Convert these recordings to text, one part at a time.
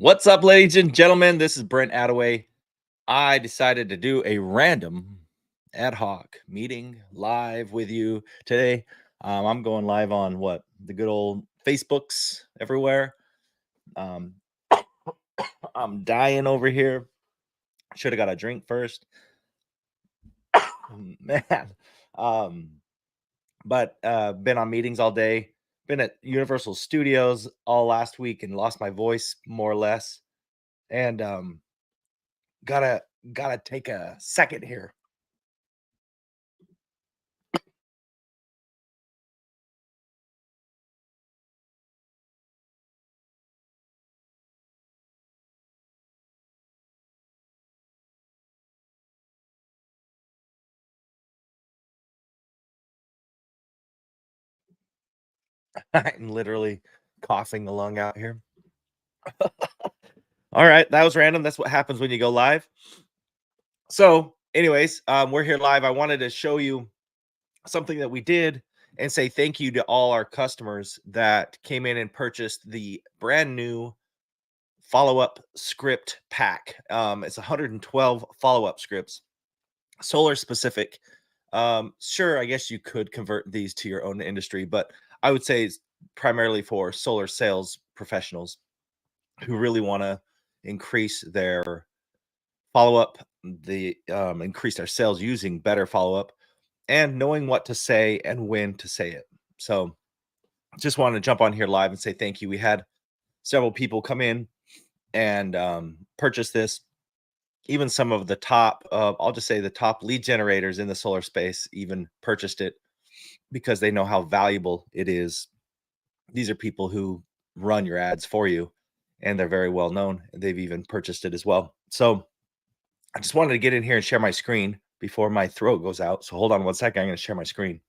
What's up, ladies and gentlemen? This is Brent Attaway. I decided to do a random ad hoc meeting live with you today. I'm going live on what the good old Facebooks everywhere. Um, I'm dying over here. Should have got a drink first, man. Um, but been on meetings all day. Been at Universal Studios all last week and lost my voice more or less. And gotta gotta take a second here. I'm literally coughing the lung out here. All right, that was random. That's what happens when you go live. So, anyways, we're here live. I wanted to show you something that we did and say thank you to all our customers that came in and purchased the brand new follow-up script pack. It's 112 follow-up scripts, solar specific. Sure, I guess you could convert these to your own industry, but I would say it's primarily for solar sales professionals who really want to increase their follow up, increase their sales using better follow up and knowing what to say and when to say it. So, just wanted to jump on here live and say thank you. We had several people come in and purchase this. Even some of the top, I'll just say the top lead generators in the solar space even purchased it because they know how valuable it is. These are people who run your ads for you and they're very well known. They've even purchased it as well. So I just wanted to get in here and share my screen before my throat goes out. So hold on one second. I'm going to share my screen.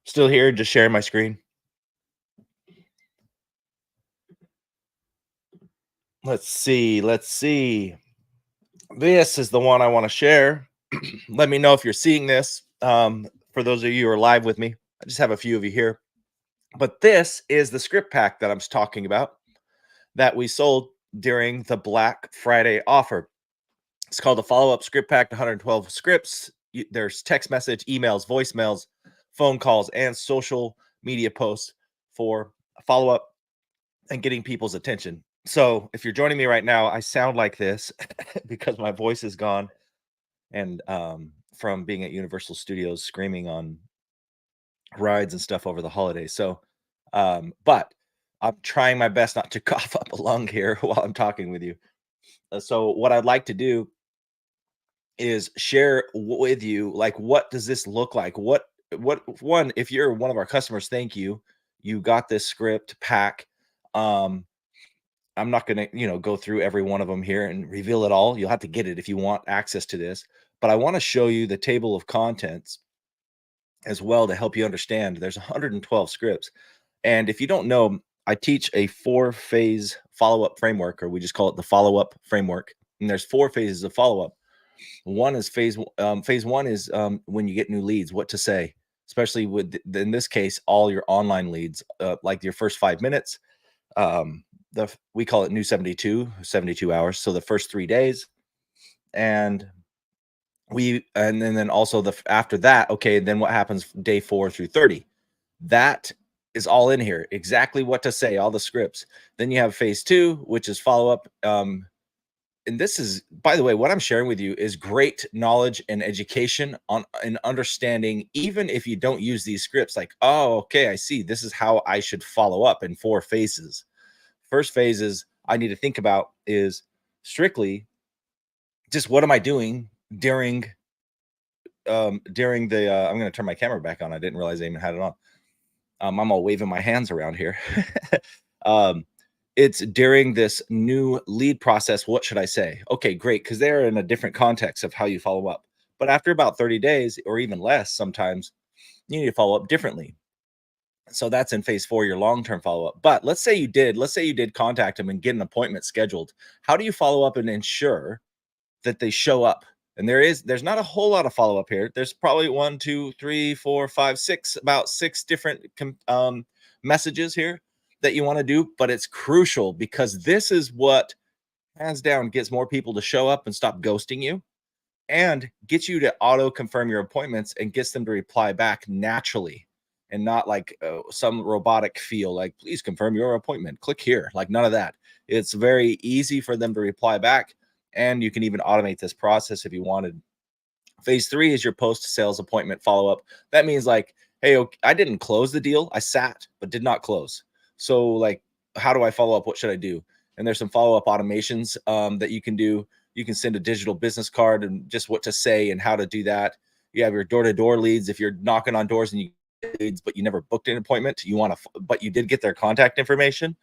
Still here, just sharing my screen. Let's see. Let's see. This is the one I want to share. Let me know if you're seeing this. For those of you who are live with me, I just have a few of you here. But this is the script pack that I'm talking about that we sold during the Black Friday offer. It's called the follow up script pack, 112 scripts. There's text message, emails, voicemails, phone calls, and social media posts for follow up and getting people's attention. So if you're joining me right now, I sound like this because my voice is gone and from being at Universal Studios screaming on rides and stuff over the holidays. So, but I'm trying my best not to cough up a lung here while I'm talking with you. So, what I'd like to do is share with you, like, what does this look like? What one, if you're one of our customers, thank you. You got this script pack. Um, I'm not going to, go through every one of them here and reveal it all. You'll have to get it if you want access to this. But I want to show you the table of contents as well to help you understand. There's 112 scripts. And if you don't know, I teach a 4-phase follow-up framework, or we just call it the follow-up framework. And there's 4 phases of follow-up. One is phase one is when you get new leads, what to say, especially with in this case, all your online leads, like your first 5 minutes. We call it new 72 hours. So the first 3 days, and then also after that, okay, then what happens day 4 through 30? That is all in here, exactly what to say, all the scripts. Then you have phase 2, which is follow up. And this is, by the way, what I'm sharing with you is great knowledge and education on and understanding, even if you don't use these scripts, like, oh, okay, I see, this is how I should follow up in 4 phases. First phase is I need to think about is strictly just what am I doing during the I'm going to turn my camera back on. I didn't realize I even had it on. I'm all waving my hands around here. um, it's during this new lead process. What should I say? Okay, great. Because they're in a different context of how you follow up. But after about 30 days or even less, sometimes you need to follow up differently. So that's in phase 4, your long-term follow-up. But let's say you did contact them and get an appointment scheduled. How do you follow up and ensure that they show up And there's not a whole lot of follow up here. There's probably one, two, three, four, five, six, about six different messages here that you want to do, but it's crucial because this is what hands down gets more people to show up and stop ghosting you and gets you to auto confirm your appointments and gets them to reply back naturally and not like some robotic feel like please confirm your appointment, click here, like none of that. It's very easy for them to reply back, and you can even automate this process if you wanted. Phase 3 is your post sales appointment follow up. That means like, hey, okay, I didn't close the deal, I sat but did not close. So like, how do I follow up? What should I do? And there's some follow up automations that you can do. You can send a digital business card and just what to say and how to do that. You have your door to door leads. If you're knocking on doors and you get leads, but you never booked an appointment, you want to, but you did get their contact information.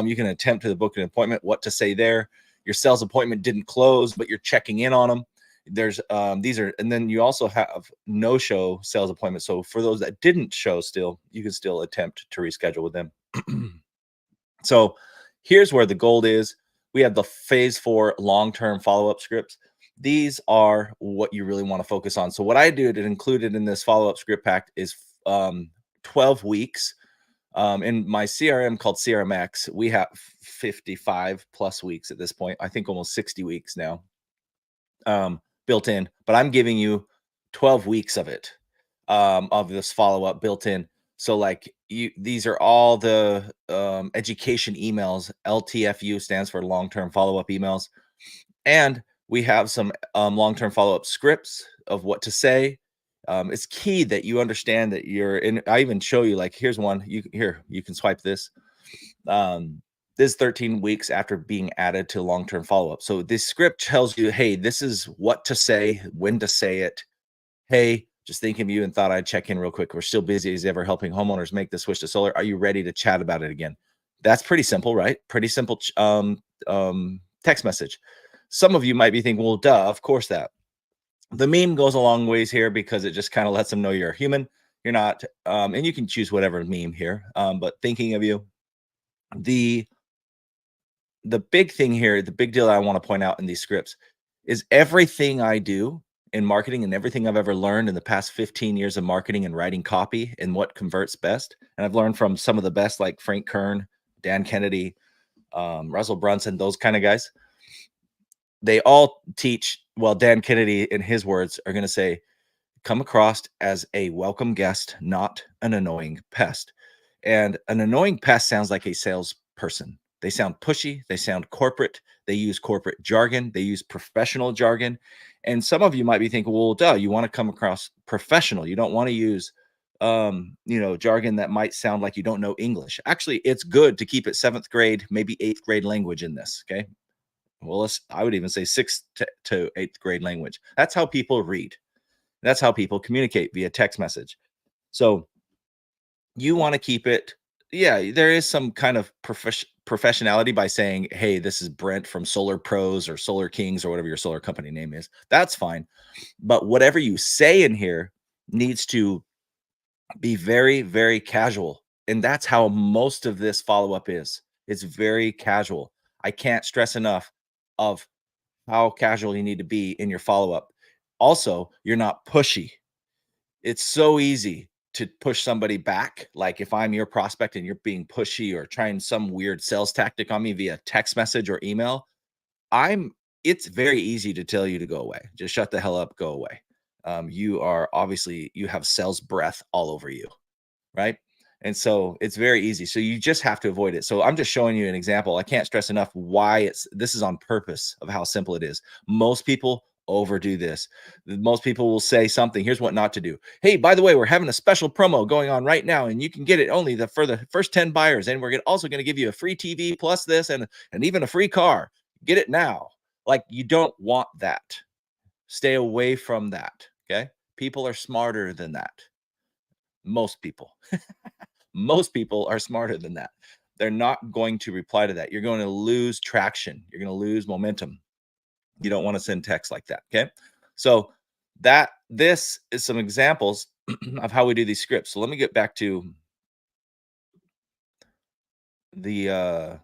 You can attempt to book an appointment, what to say there. Your sales appointment didn't close, but you're checking in on them. There's these are, and then you also have no show sales appointments. So for those that didn't show still, you can still attempt to reschedule with them. So here's where the gold is. We have the phase 4 long-term follow-up scripts. These are what you really want to focus on. So what I did and included in this follow-up script pack is 12 weeks. In my CRM called CRMX, we have 55 plus weeks at this point. I think almost 60 weeks now built in, but I'm giving you 12 weeks of it, of this follow-up built in. So like these are all the education emails. LTFU stands for long-term follow-up emails. And we have some long-term follow-up scripts of what to say. It's key that you understand that you're in. I even show you like, here's one. You can swipe this. This is 13 weeks after being added to long-term follow-up. So this script tells you, hey, this is what to say, when to say it. Hey, just thinking of you and thought I'd check in real quick. We're still busy as ever helping homeowners make the switch to solar. Are you ready to chat about it again? That's pretty simple, right? Pretty simple text message. Some of you might be thinking, well, duh, of course that. The meme goes a long ways here because it just kind of lets them know you're a human. You're not, and you can choose whatever meme here. But thinking of you, the big thing here, the big deal I want to point out in these scripts is everything I do in marketing and everything I've ever learned in the past 15 years of marketing and writing copy and what converts best. And I've learned from some of the best like Frank Kern, Dan Kennedy, Russell Brunson, those kind of guys. They all teach, well, Dan Kennedy, in his words, are going to say, come across as a welcome guest, not an annoying pest. And an annoying pest sounds like a salesperson. They sound pushy. They sound corporate. They use corporate jargon. They use professional jargon. And some of you might be thinking, well, duh, you want to come across professional. You don't want to use, jargon that might sound like you don't know English. Actually, it's good to keep it 7th grade, maybe 8th grade language in this. Okay. Well, I would even say 6th to 8th grade language. That's how people read. That's how people communicate via text message. So you want to keep it. Yeah, there is some kind of professionality by saying, hey, this is Brent from Solar Pros or Solar Kings or whatever your solar company name is. That's fine. But whatever you say in here needs to be very, very casual. And that's how most of this follow up is. It's very casual. I can't stress enough of how casual you need to be in your follow up. Also, you're not pushy. It's so easy to push somebody back. Like if I'm your prospect and you're being pushy or trying some weird sales tactic on me via text message or email, it's very easy to tell you to go away. Just shut the hell up, go away. You have sales breath all over you, right? And so it's very easy. So you just have to avoid it. So I'm just showing you an example. I can't stress enough why this is on purpose of how simple it is. Most people overdo this. Most people will say something. Here's what not to do. Hey, by the way, we're having a special promo going on right now, and you can get it only for the first 10 buyers. And we're also going to give you a free TV plus this and even a free car. Get it now. Like you don't want that. Stay away from that. Okay. People are smarter than that. Most people. Most people are smarter than that. They're not going to reply to that. You're going to lose traction. You're going to lose momentum. You don't want to send text like that. Okay. So this is some examples of how we do these scripts. So let me get back to the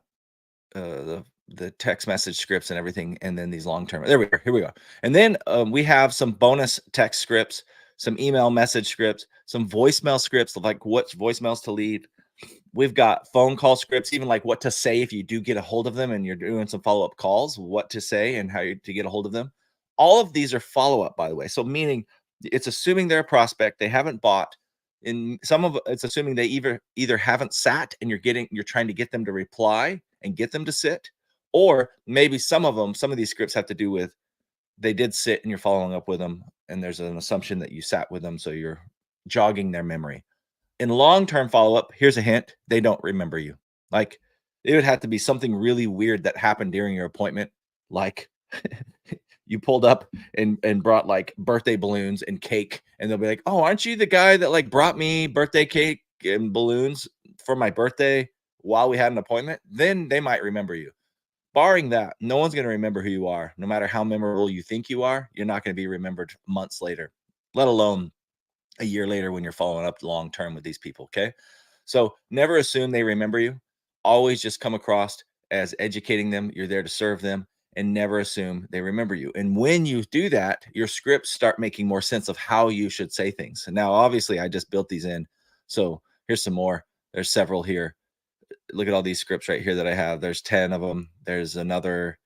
the text message scripts and everything, and then these long term. There we go. Here we go. And then we have some bonus text scripts, some email message scripts, some voicemail scripts, like what voicemails to leave. We've got phone call scripts, even like what to say if you do get a hold of them and you're doing some follow up calls, what to say and to get a hold of them. All of these are follow up, by the way. So meaning it's assuming they're a prospect, they haven't bought. In some of it's assuming they either haven't sat and you're trying to get them to reply and get them to sit, or maybe some of these scripts have to do with they did sit and you're following up with them, and there's an assumption that you sat with them, so you're jogging their memory. In long-term follow-up, here's a hint, they don't remember you. Like, it would have to be something really weird that happened during your appointment, like you pulled up and brought like birthday balloons and cake, and they'll be like, "Oh, aren't you the guy that like brought me birthday cake and balloons for my birthday while we had an appointment?" Then they might remember you. Barring that, no one's going to remember who you are. No matter how memorable you think you are, you're not going to be remembered months later, let alone a year later when you're following up long term with these people. Okay. So never assume they remember you. Always just come across as educating them. You're there to serve them, and never assume they remember you. And when you do that, your scripts start making more sense of how you should say things. And now, obviously, I just built these in. So here's some more. There's several here. Look at all these scripts right here that I have. There's 10 of them. There's another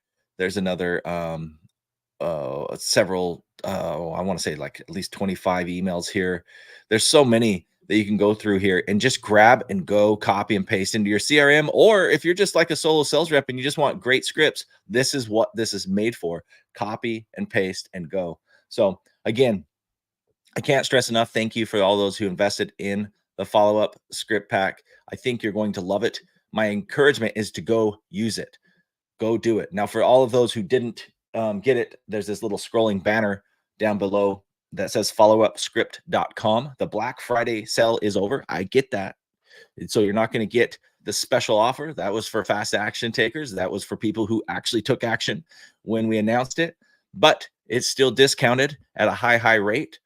several I want to say like at least 25 emails here. There's so many that you can go through here and just grab and go copy and paste into your CRM. Or if you're just like a solo sales rep and you just want great scripts, this is what this is made for. Copy and paste and go. So again, I can't stress enough, thank you for all those who invested in the follow-up script pack. I think you're going to love it. My encouragement is to go use it. Go do it. Now, for all of those who didn't get it, there's this little scrolling banner down below that says followupscript.com. The Black Friday sale is over. I get that. And so you're not going to get the special offer. That was for fast action takers. That was for people who actually took action when we announced it, but it's still discounted at a high rate,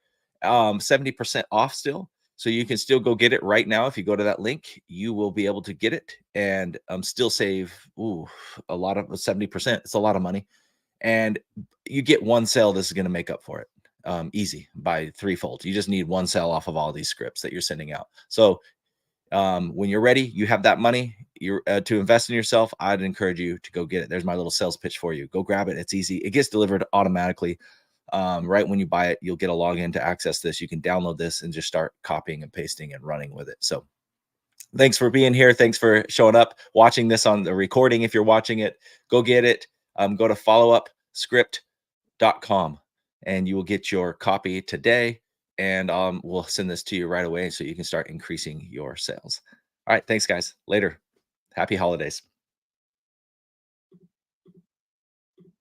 70% off still. So you can still go get it right now. If you go to that link, you will be able to get it and still save a lot of 70%. It's a lot of money. And you get one sale. This is going to make up for it easy by threefold. You just need one sale off of all these scripts that you're sending out. So when you're ready, you have that money you're to invest in yourself. I'd encourage you to go get it. There's my little sales pitch for you. Go grab it. It's easy. It gets delivered automatically. Right when you buy it, you'll get a login to access this. You can download this and just start copying and pasting and running with it. So thanks for being here. Thanks for showing up, watching this on the recording. If you're watching it, go get it. Go to followupscript.com and you will get your copy today. And we'll send this to you right away so you can start increasing your sales. All right. Thanks, guys. Later. Happy holidays.